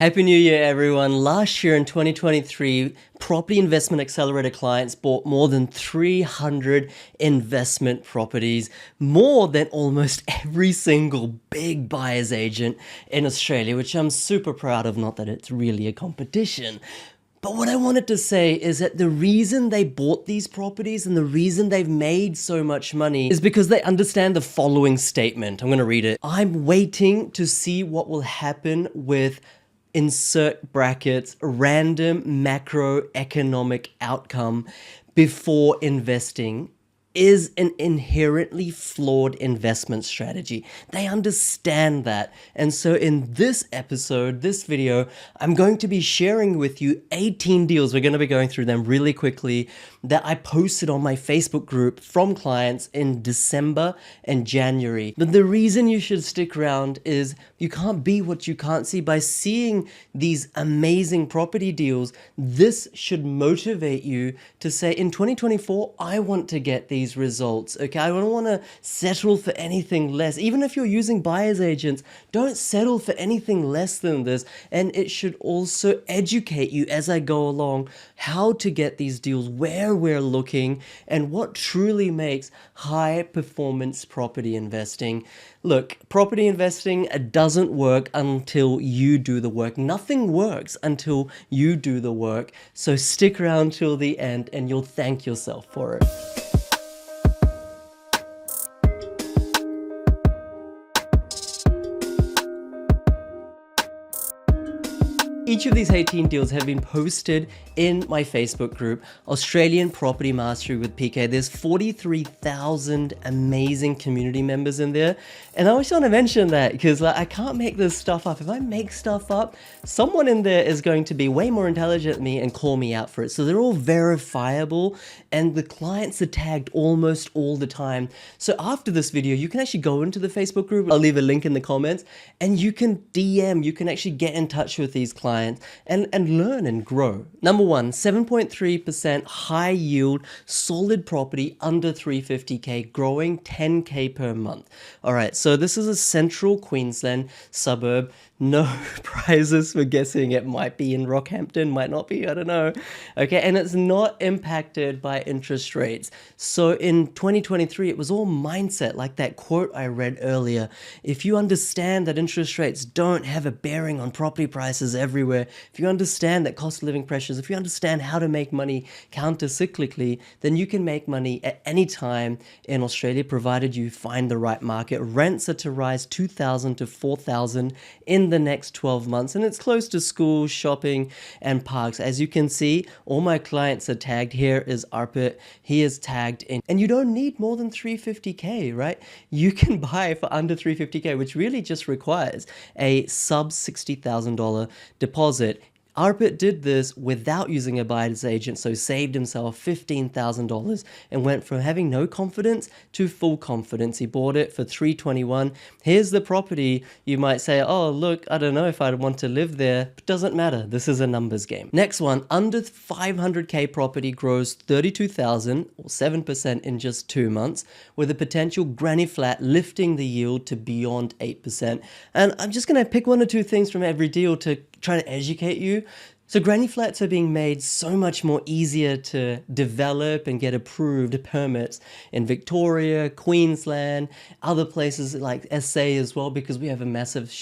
Happy New Year, everyone. Last year in 2023, Property Investment Accelerator clients bought more than 300 investment properties, more than almost every single big buyer's agent in Australia, which I'm super proud of, not that it's really a competition. But what I wanted to say is that the reason they bought these properties and the reason they've made so much money is because they understand the following statement. I'm going to read it. I'm waiting to see what will happen with insert brackets, random macroeconomic outcome before investing is an inherently flawed investment strategy. They understand that. And so in this episode, this video, I'm going to be sharing with you 18 deals. We're going to be going through them really quickly that I posted on my Facebook group from clients in December and January. But the reason you should stick around is you can't be what you can't see. By seeing these amazing property deals, this should motivate you to say, in 2024, I want to get these results. Okay, I don't want to settle for anything less. Even if you're using buyer's agents, don't settle for anything less than this. And it should also educate you as I go along how to get these deals, where we're looking, and what truly makes high performance property investing. Look, property investing doesn't work until you do the work. Nothing works until you do the work. So stick around till the end and you'll thank yourself for it. Each of these 18 deals have been posted in my Facebook group, Australian Property Mastery with PK. There's 43,000 amazing community members in there. And I always want to mention that because I can't make this stuff up. If I make stuff up, someone in there is going to be way more intelligent than me and call me out for it. So they're all verifiable and the clients are tagged almost all the time. So after this video, you can actually go into the Facebook group. I'll leave a link in the comments and you can DM, you can actually get in touch with these clients and learn and grow. Number one, 7.3% high yield, solid property under 350K, growing 10K per month. All right, so this is a central Queensland suburb. No prizes for guessing. It might be in Rockhampton, might not be, I don't know. Okay, and it's not impacted by interest rates. So in 2023, it was all mindset, like that quote I read earlier. If you understand that interest rates don't have a bearing on property prices everywhere, if you understand that cost of living pressures, if you understand how to make money counter-cyclically, then you can make money at any time in Australia, provided you find the right market. Rents are to rise 2,000 to 4,000 in the next 12 months, and it's close to schools, shopping, and parks. As you can see, all my clients are tagged. Here is Arpit. He is tagged in. And you don't need more than 350K, right? You can buy for under 350K, which really just requires a sub $60,000 deposit. Arpit did this without using a buyer's agent, so saved himself $15,000 and went from having no confidence to full confidence. He bought it for $321. Here's the property. You might say, oh, look, I don't know if I'd want to live there. But doesn't matter. This is a numbers game. Next one, under 500K property grows 32,000 or 7% in just 2 months, with a potential granny flat lifting the yield to beyond 8%. And I'm just going to pick one or two things from every deal to try to educate you. So granny flats are being made so much more easier to develop and get approved permits in Victoria, Queensland, other places like SA as well, because we have a massive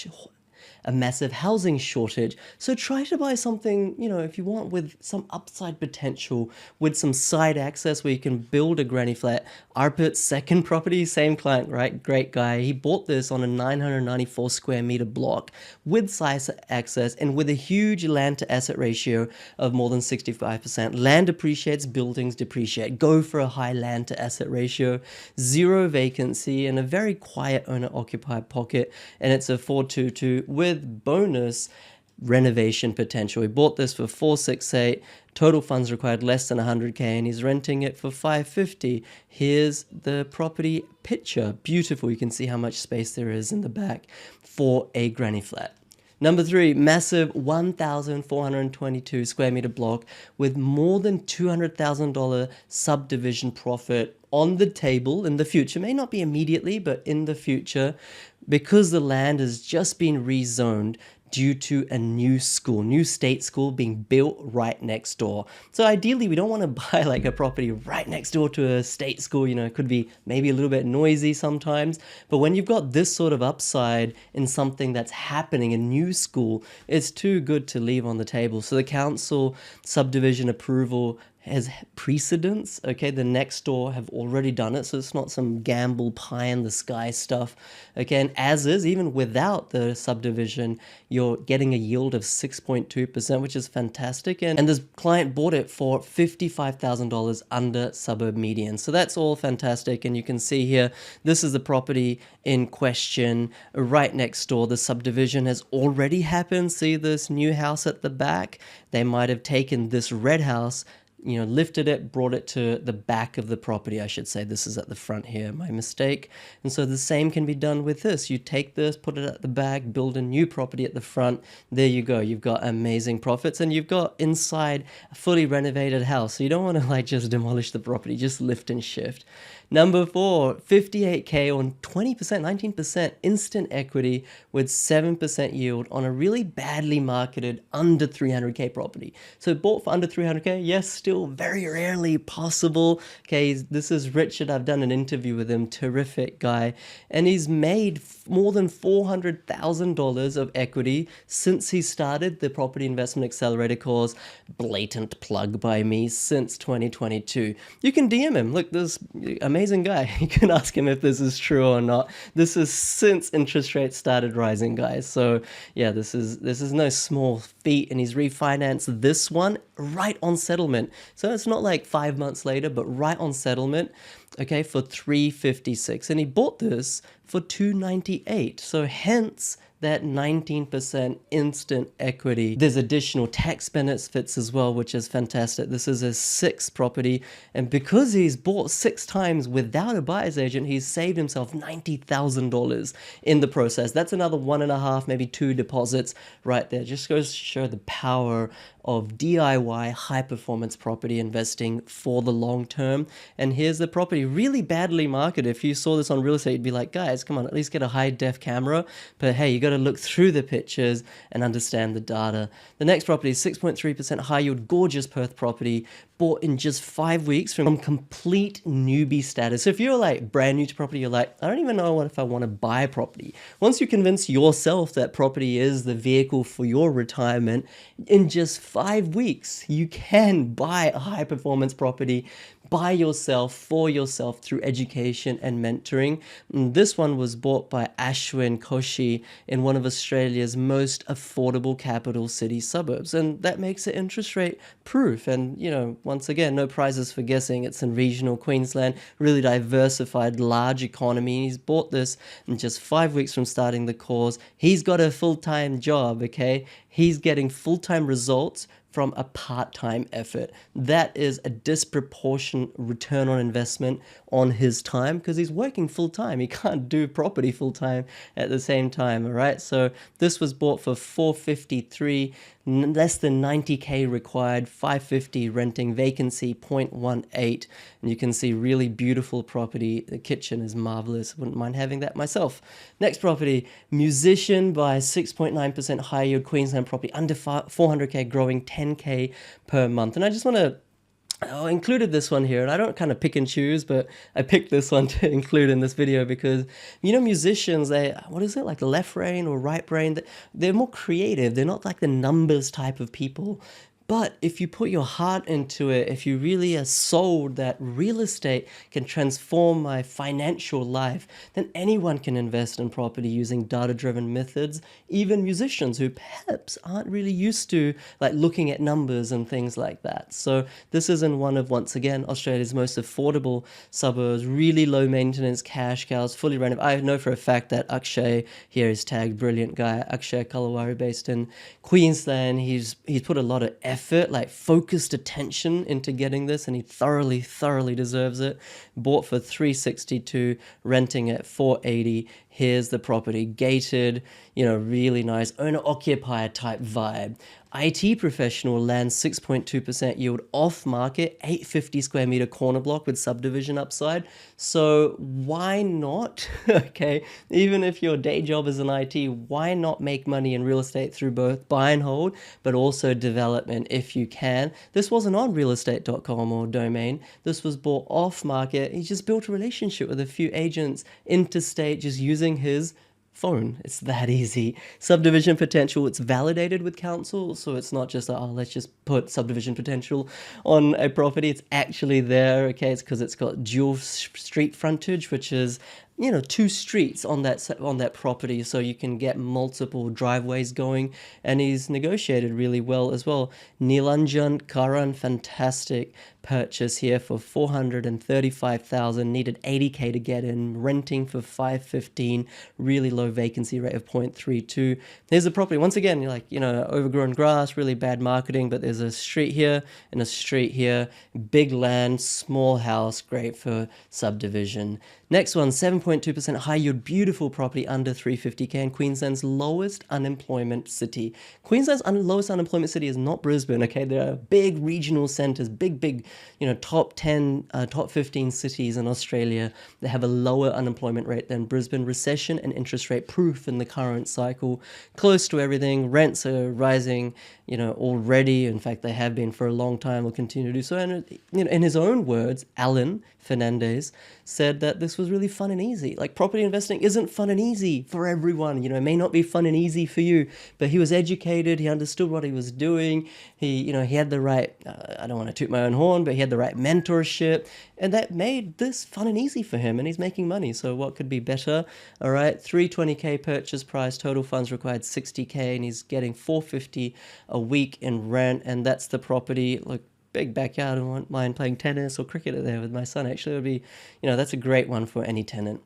housing shortage. So try to buy something, if you want, with some upside potential, with some side access where you can build a granny flat. Arpit's second property, same client, right? Great guy. He bought this on a 994 square meter block with side access and with a huge land to asset ratio of more than 65%. Land appreciates, buildings depreciate. Go for a high land to asset ratio, zero vacancy, and a very quiet owner occupied pocket. And it's a 422 with bonus renovation potential. He bought this for 468, total funds required less than 100K, and he's renting it for 550. Here's the property picture. Beautiful. You can see how much space there is in the back for a granny flat. Number three, massive 1,422 square meter block with more than $200,000 subdivision profit on the table in the future. May not be immediately, but in the future, because the land has just been rezoned due to a new school, new state school being built right next door. So ideally, we don't want to buy like a property right next door to a state school. It could be maybe a little bit noisy sometimes, but when you've got this sort of upside in something that's happening, a new school, it's too good to leave on the table. So the council subdivision approval has precedence. Okay, the next door have already done it, so it's not some gamble pie in the sky stuff. Okay, and as is, even without the subdivision, you're getting a yield of 6.2%, which is fantastic. And this client bought it for $55,000 under SUBURB median, so that's all fantastic. And you can see here, this is the property in question right next door. The subdivision has already happened. See this new house at the back? They might have taken this red house, lifted it, brought it to the back of the property, I should say. This is at the front here, my mistake. And so the same can be done with this. You take this, put it at the back, build a new property at the front. There you go. You've got amazing profits, and you've got inside a fully renovated house. So you don't want to like just demolish the property, just lift and shift. Number 4, 58K on 20%, 19% instant equity with 7% yield on a really badly marketed under 300K property. So bought for under 300K, yes, still very rarely possible. Okay, this is Richard. I've done an interview with him, terrific guy. And he's made more than $400,000 of equity since he started the Property Investment Accelerator course, blatant plug by me, since 2022. You can DM him. Look, this amazing guy. You can ask him if this is true or not. This is since interest rates started rising, guys. So yeah, this is no small feat, and he's refinanced this one right on settlement. So it's not like 5 months later, but right on settlement, okay, for $356. And he bought this for $298. So hence that 19% instant equity. There's additional tax benefits as well, which is fantastic. This is a 6th property, and because he's bought 6 times without a buyer's agent, he's saved himself $90,000 in the process. That's another 1.5, maybe 2 deposits right there. Just goes to show the power of DIY high performance property investing for the long term. And here's the property, really badly marketed. If you saw this on real estate, you'd be like, guys, come on, at least get a high def camera. But hey, you got to look through the pictures and understand the data. The next property is 6.3% high yield, gorgeous Perth property, bought in just 5 weeks from complete newbie status. So if you're like brand new to property, you're like, I don't even know if I want to buy property. Once you convince yourself that property is the vehicle for your retirement, in just 5 weeks, you can buy a high performance property by yourself, for yourself, through education and mentoring. And this one was bought by Ashwin Koshi in one of Australia's most affordable capital city suburbs. And that makes it interest rate proof. And, once again, no prizes for guessing. It's in regional Queensland, really diversified, large economy. He's bought this in just 5 weeks from starting the course. He's got a full-time job, okay? He's getting full-time results from a part-time effort. That is a disproportionate return on investment on his time, because he's working full-time. He can't do property full-time at the same time, all right? So this was bought for $453, less than 90K required, $550 renting, vacancy 0.18. And you can see really beautiful property. The kitchen is marvelous. Wouldn't mind having that myself. Next property, Musician by 6.9% high yield Queensland property, under 400K, growing 10K per month. And I just want to I included this one here, and I don't kind of pick and choose, but I picked this one to include in this video because, musicians, what is it, like left brain or right brain, they're more creative. They're not like the numbers type of people. But if you put your heart into it, if you really are sold that real estate can transform my financial life, then anyone can invest in property using data-driven methods, even musicians who perhaps aren't really used to like looking at numbers and things like that. So this is in one of, once again, Australia's most affordable suburbs, really low maintenance, cash cows, fully renovated. I know for a fact that Akshay here is tagged, brilliant guy, Akshay Kalawari, based in Queensland. He's put a lot of effort, like focused attention into getting this, and he thoroughly deserves it. Bought for $362, renting at $480. Here's the property, gated, really nice owner-occupier type vibe. IT professional lands 6.2% yield off market, 850 square meter corner block with subdivision upside. So why not? Okay, even if your day job is in IT, why not make money in real estate through both buy and hold, but also development if you can? This wasn't on realestate.com or Domain. This was bought off market. He just built a relationship with a few agents interstate, just using his phone. It's that easy. Subdivision potential, it's validated with council, so it's not just let's just put subdivision potential on a property. It's actually there. Okay, it's because it's got dual street frontage, which is two streets on that property, so you can get multiple driveways going. And he's negotiated really well as well. Nilanjan Karan, fantastic purchase here for 435,000, needed 80k to get in, renting for 515, really low vacancy rate of 0.32. There's a property, once again, you're like, overgrown grass, really bad marketing, but there's a street here and a street here, big land, small house, great for subdivision. Next one, 7.2% high yield, beautiful property under 350k in Queensland's lowest unemployment city. Queensland's lowest unemployment city is not Brisbane, okay? There are big regional centres, big, top 10, top 15 cities in Australia that have a lower unemployment rate than Brisbane. Recession and interest rate proof in the current cycle. Close to everything. Rents are rising, already. In fact, they have been for a long time, will continue to do so. And, in his own words, Alan Fernandez said that this was really fun and easy. Like, property investing isn't fun and easy for everyone. It may not be fun and easy for you, but he was educated. He understood what he was doing. He had the right, I don't want to toot my own horn, but he had the right mentorship, and that made this fun and easy for him, and he's making money. So what could be better? All right, 320k purchase price, total funds required 60k, and he's getting 450 a week in rent, and that's the property. Look, big backyard. I wouldn't mind playing tennis or cricket there with my son. Actually, it would be, that's a great one for any tenant.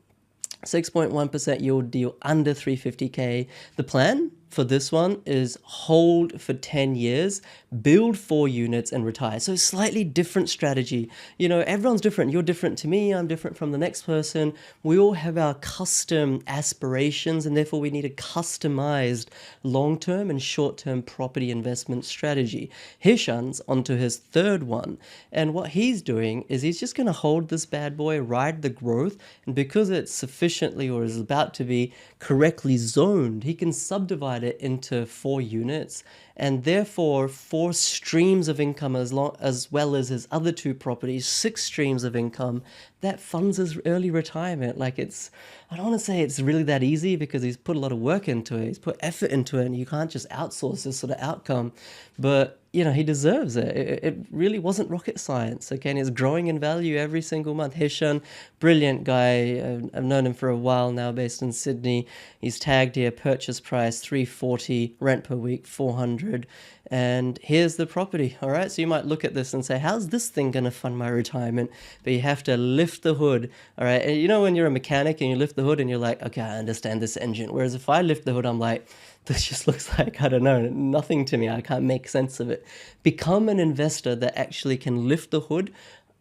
6.1% yield deal under 350k. The plan for this one is hold for 10 years, build 4 units and retire. So slightly different strategy. Everyone's different. You're different to me. I'm different from the next person. We all have our custom aspirations, and therefore we need a customized long-term and short-term property investment strategy. Hishan's onto his third one. And what he's doing is he's just going to hold this bad boy, ride the growth. And because it's sufficiently, or is about to be, correctly zoned, he can subdivide it into 4 units, and therefore 4 streams of income, as well as his other 2 properties, 6 streams of income that funds his early retirement. Like, I don't want to say it's really that easy, because he's put a lot of work into it, he's put effort into it, and you can't just outsource this sort of outcome. But he deserves it. It really wasn't rocket science, okay? And it's growing in value every single month. Hishan, brilliant guy. I've known him for a while now, based in Sydney. He's tagged here, purchase price 340, rent per week 400. And here's the property, all right? So you might look at this and say, how's this thing going to fund my retirement? But you have to lift the hood, all right? And when you're a mechanic and you lift the hood and you're like, okay, I understand this engine. Whereas if I lift the hood, I'm like, this just looks like, I don't know, nothing to me. I can't make sense of it. Become an investor that actually can lift the hood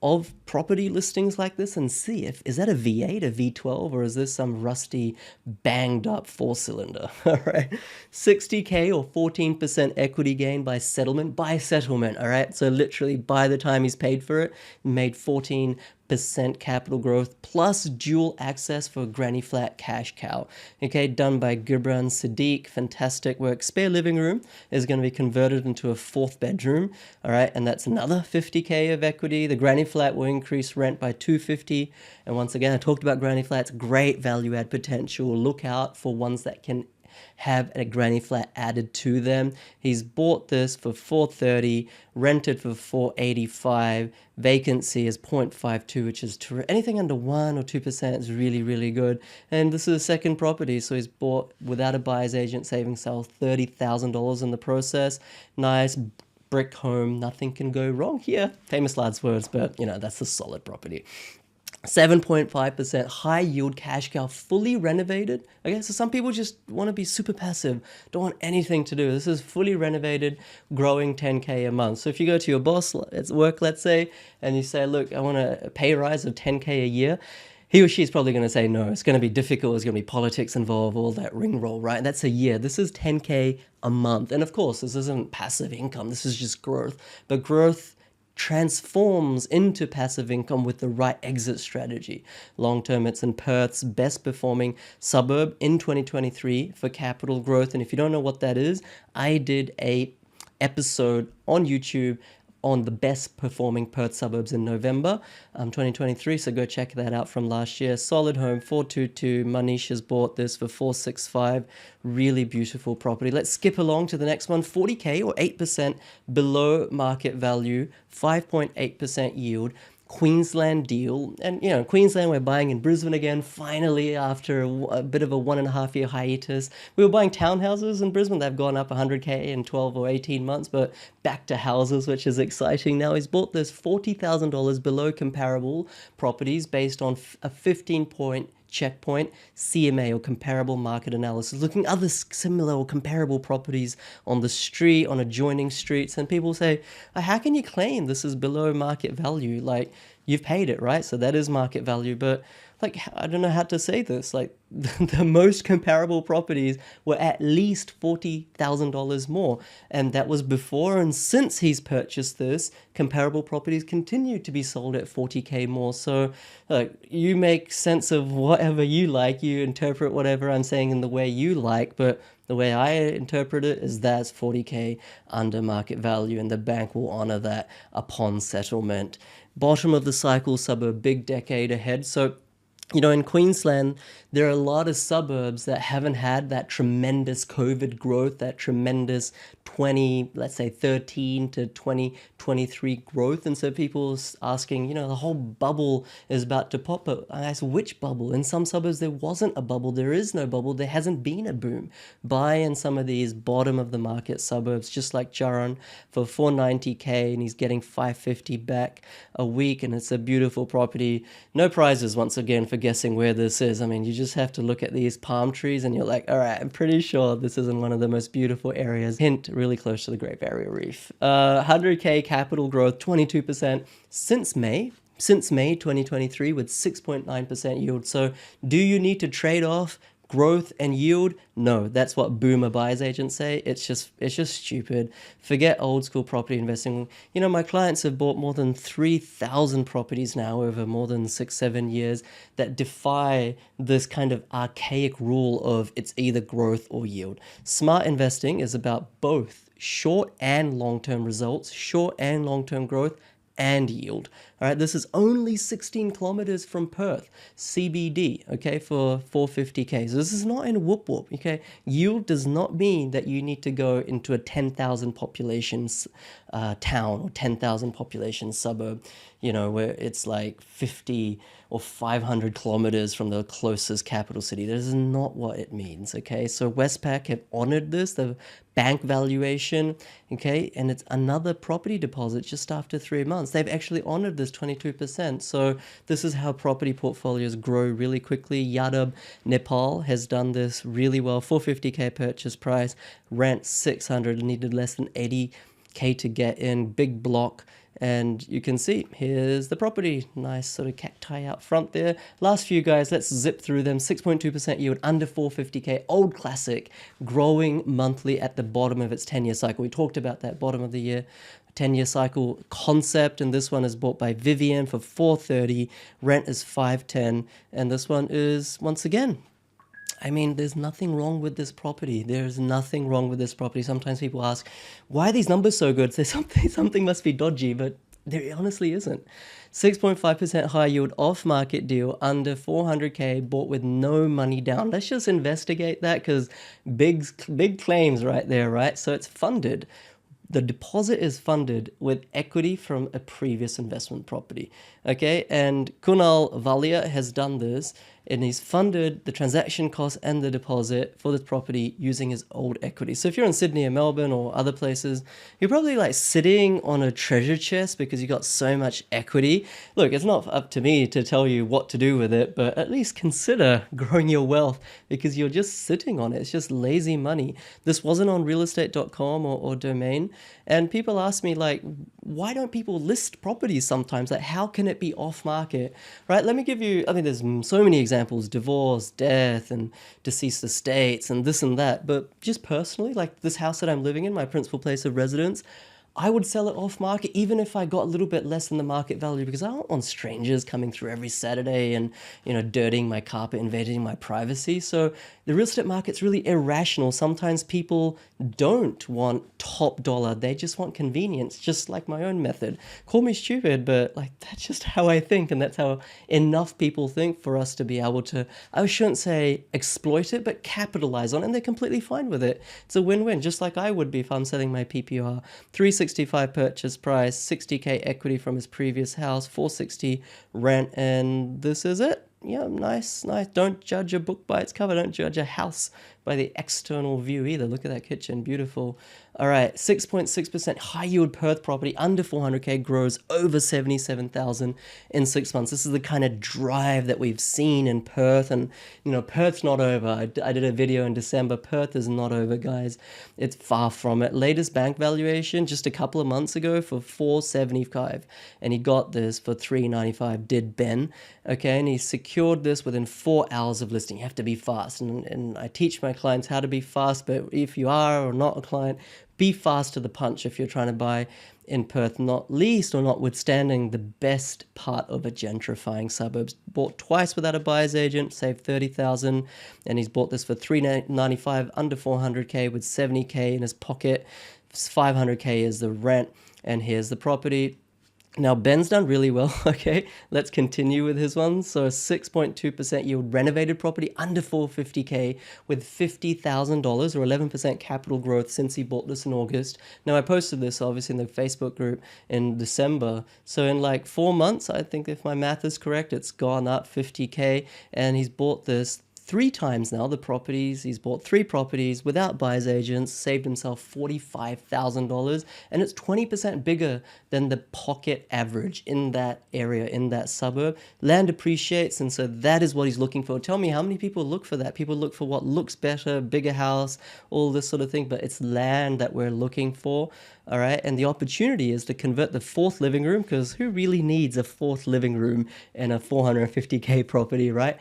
of property listings like this and see is that a V8, a V12, or is this some rusty, banged up 4-cylinder? All right, 60k or 14% equity gain by settlement. All right, so literally by the time he's paid for it, made 14% capital growth plus dual access for granny flat cash cow. Okay, done by Gibran Sadiq. Fantastic work. Spare living room is going to be converted into a 4th bedroom. All right, and that's another 50k of equity. The granny flat will increase rent by 250. And once again, I talked about granny flats, great value add potential. Look out for ones that can have a granny flat added to them. He's bought this for 430, rented for 485. Vacancy is 0.52, which is anything under 1 or 2% is really, really good. And this is a second property, so he's bought without a buyer's agent, saving sales $30,000 in the process. Nice brick home, nothing can go wrong here. Famous last words, but that's a solid property. 7.5% high yield cash cow, fully renovated. Okay, so some people just want to be super passive, don't want anything to do. This is fully renovated, growing 10k a month. So if you go to your boss at work, let's say, and you say, look, I want a pay rise of 10k a year, He or she's probably going to say no. It's going to be difficult. There's going to be politics involved, all that ring roll, right? And that's a year. This is 10K a month. And of course, this isn't passive income. This is just growth. But growth transforms into passive income with the right exit strategy. Long term, it's in Perth's best performing suburb in 2023 for capital growth. And if you don't know what that is, I did a episode on YouTube on the best performing Perth suburbs in November 2023. So go check that out from last year. Solid home, 422. Manish has bought this for 465. Really beautiful property. Let's skip along to the next one. 40K or 8% below market value, 5.8% yield. Queensland deal. And, Queensland, we're buying in Brisbane again, finally, after a bit of a 1.5 year hiatus. We were buying townhouses in Brisbane. They've gone up 100K in 12 or 18 months, but back to houses, which is exciting. Now he's bought this $40,000 below comparable properties based on a 15-point checkpoint CMA or comparable market analysis, looking at other similar or comparable properties on the street, on adjoining streets. And people say, how can you claim this is below market value? Like, you've paid it, right? So that is market value. But like, I don't know how to say this. Like, the most comparable properties were at least $40,000 more. And that was before and since he's purchased this, comparable properties continue to be sold at 40K more. So you make sense of whatever you like. You interpret whatever I'm saying in the way you like. But the way I interpret it is that's 40K under market value, and the bank will honor that upon settlement. Bottom of the cycle suburb, big decade ahead. So in Queensland, there are a lot of suburbs that haven't had that tremendous COVID growth, that tremendous 13 to 2023 growth. And so people asking, the whole bubble is about to pop. But I asked, which bubble? In some suburbs, there wasn't a bubble. There is no bubble. There hasn't been a boom. Buy in some of these bottom of the market suburbs, just like Charon, for 490K, and he's getting 550 back a week. And it's a beautiful property. No prizes, once again, for guessing where this is. I mean, you just have to look at these palm trees and you're like, all right, I'm pretty sure this is in one of the most beautiful areas. Hint, really close to the Great Barrier Reef. 100K capital growth, 22% since May 2023 with 6.9% yield. So do you need to trade off growth and yield? No, that's what boomer buyers agents say. It's just stupid. Forget old school property investing. My clients have bought more than 3,000 properties now over more than 6-7 years that defy this kind of archaic rule of it's either growth or yield. Smart investing is about both short and long-term results, short and long-term growth, and yield. All right, this is only 16 kilometers from Perth, CBD, okay, for 450K. So this is not in whoop whoop, okay? Yield does not mean that you need to go into a 10,000 population town or 10,000 population suburb, where it's like 50 or 500 kilometers from the closest capital city. That is not what it means, okay? So Westpac have honored this, the bank valuation, okay? And it's another property deposit just after 3 months. They've actually honored this 22%. So this is how property portfolios grow really quickly. Yadab, Nepal has done this really well. 450K purchase price, rent 600, needed less than 80K to get in, big block. And you can see, here's the property. Nice sort of cacti out front there. Last few guys, let's zip through them. 6.2% yield, under 450K, old classic, growing monthly at the bottom of its 10-year cycle. We talked about that bottom of the year 10-year cycle concept, and this one is bought by Vivian for 430. Rent is 510, and this one is, once again, there's nothing wrong with this property. There's nothing wrong with this property. Sometimes people ask, why are these numbers so good? So something must be dodgy, but there honestly isn't. 6.5% high yield off-market deal, under 400K, bought with no money down. Let's just investigate that, because big claims right there, right? So it's funded. The deposit is funded with equity from a previous investment property, okay? And Kunal Valia has done this, and he's funded the transaction cost and the deposit for this property using his old equity. So if you're in Sydney or Melbourne or other places, you're probably like sitting on a treasure chest because you got so much equity. Look, it's not up to me to tell you what to do with it, but at least consider growing your wealth, because you're just sitting on it. It's just lazy money. This wasn't on realestate.com or Domain. And people ask me, like, why don't people list properties sometimes? Like, how can it be off market, right? Let me give you, I mean, there's so many examples, divorce, death, and deceased estates, and this and that. But just personally, like this house that I'm living in, my principal place of residence, I would sell it off market even if I got a little bit less than the market value, because I don't want strangers coming through every Saturday and, dirtying my carpet, invading my privacy. So the real estate market's really irrational. Sometimes people don't want top dollar. They just want convenience, just like my own method. Call me stupid, but like that's just how I think, and that's how enough people think for us to be able to, I shouldn't say exploit it, but capitalize on it, and they're completely fine with it. It's a win-win, just like I would be if I'm selling my PPR. 365 purchase price, 60K equity from his previous house, 460 rent, and this is it. Yeah, nice. Don't judge a book by its cover. Don't judge a house by the external view either. Look at that kitchen, beautiful. All right, 6.6% high yield Perth property under 400K grows over 77,000 in 6 months. This is the kind of drive that we've seen in Perth, and Perth's not over. I did a video in December. Perth is not over, guys. It's far from it. Latest bank valuation just a couple of months ago for 475, and he got this for 395. Did Ben? Okay, and he secured this within 4 hours of listing. You have to be fast, and I teach my clients how to be fast, but if you are or not a client, be fast to the punch if you're trying to buy in Perth, not least or notwithstanding the best part of a gentrifying suburbs. Bought twice without a buyer's agent, saved 30,000, and he's bought this for 395 under 400K with 70K in his pocket. 500K is the rent, and here's the property. Now, Ben's done really well, okay? Let's continue with his one. So 6.2% yield renovated property under 450K with $50,000 or 11% capital growth since he bought this in August. Now, I posted this obviously in the Facebook group in December. So in like 4 months, I think if my math is correct, it's gone up 50K, and he's bought this 3 times now, the properties. He's bought 3 properties without buyer's agents, saved himself $45,000, and it's 20% bigger than the pocket average in that area, in that suburb. Land appreciates, and so that is what he's looking for. Tell me, how many people look for that? People look for what looks better, bigger house, all this sort of thing, but it's land that we're looking for. All right, and the opportunity is to convert the 4th living room, because who really needs a 4th living room in a 450K property, right?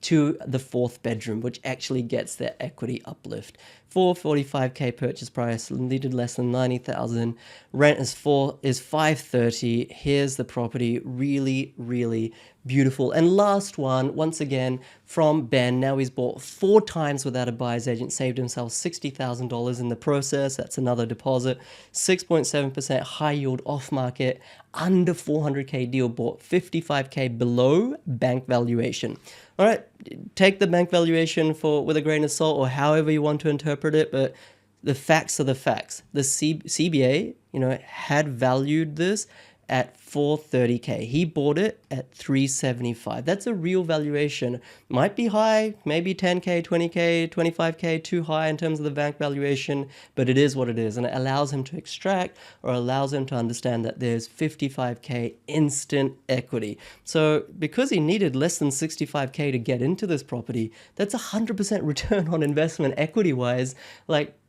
To the 4th bedroom, which actually gets that equity uplift. 445K purchase price, needed less than 90,000. Rent is 530. Here's the property, really, really beautiful. And last one, once again, from Ben. Now he's bought 4 times without a buyer's agent, saved himself $60,000 in the process. That's another deposit. 6.7% high yield off market, under 400K deal, bought 55K below bank valuation. All right, take the bank valuation with a grain of salt, or however you want to interpret it, but the facts are the facts. The CBA, had valued this at 430K. He bought it at 375. That's a real valuation. Might be high, maybe 10K, 20K, 25K, too high in terms of the bank valuation, but it is what it is. And it allows him to extract, or allows him to understand that there's 55K instant equity. So because he needed less than 65K to get into this property, that's 100% return on investment equity-wise. Like,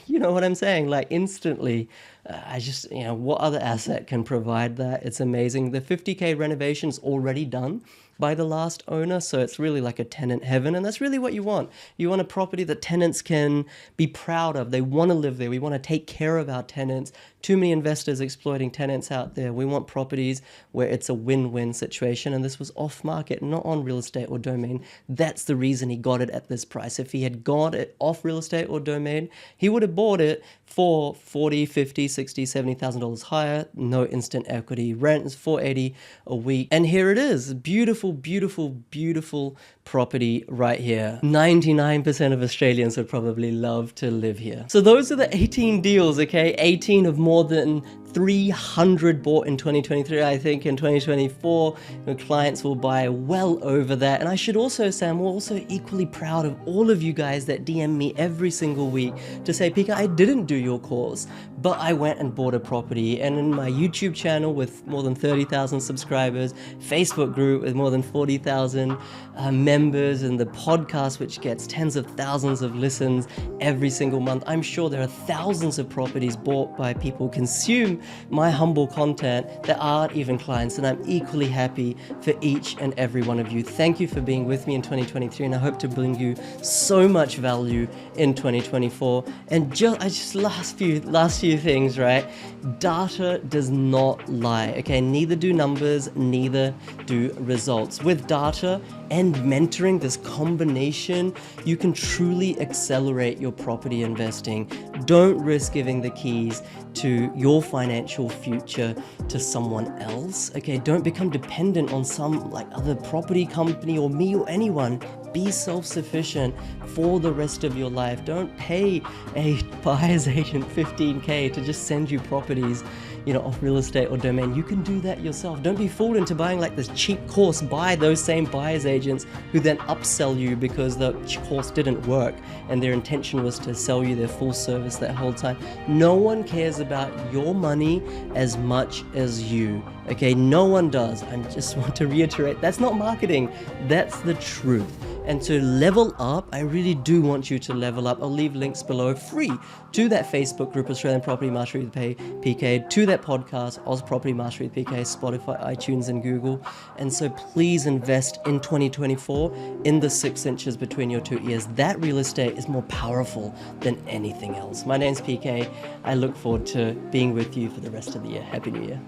you know what I'm saying? Like instantly, I just, what other asset can provide that? It's amazing. The 50K renovation is already done by the last owner, so it's really like a tenant heaven, and that's really what you want. You want a property that tenants can be proud of. They want to live there. We want to take care of our tenants. Too many investors exploiting tenants out there. We want properties where it's a win-win situation, and this was off market, not on real estate or domain. That's the reason he got it at this price. If he had got it off real estate or domain, he would have bought it for $40,000, $50,000, $60,000, $70,000 higher. No instant equity. Rent is $480 a week, and here it is. Beautiful, beautiful, beautiful property right here. 99% of Australians would probably love to live here. So those are the 18 deals, okay? 18 of more than 300 bought in 2023. I think in 2024, clients will buy well over that. And I should also say, I'm also equally proud of all of you guys that DM me every single week to say, Pika, I didn't do your course, but I went and bought a property. And in my YouTube channel with more than 30,000 subscribers, Facebook group with more than 40,000 members, and the podcast, which gets tens of thousands of listens every single month, I'm sure there are thousands of properties bought by people, consumed my humble content that aren't even clients, and I'm equally happy for each and every one of you. Thank you for being with me in 2023, and I hope to bring you so much value in 2024. And just last few things, right? Data does not lie, okay? Neither do numbers, neither do results. With data and mentoring, this combination, you can truly accelerate your property investing. Don't risk giving the keys to your financial future to someone else, okay? Don't become dependent on some other property company or me or anyone. Be self-sufficient for the rest of your life. Don't pay a buyer's agent $15K to just send you properties, off real estate or domain. You can do that yourself. Don't be fooled into buying this cheap course by those same buyer's agents who then upsell you because the course didn't work and their intention was to sell you their full service that whole time. No one cares about your money as much as you, okay? No one does. I just want to reiterate, that's not marketing, that's the truth. And to level up, I really do want you to level up. I'll leave links below free to that Facebook group, Australian Property Mastery with PK, to that podcast, Oz Property Mastery with PK, Spotify, iTunes, and Google. And so please invest in 2024 in the 6 inches between your 2 ears. That real estate is more powerful than anything else. My name's PK. I look forward to being with you for the rest of the year. Happy New Year.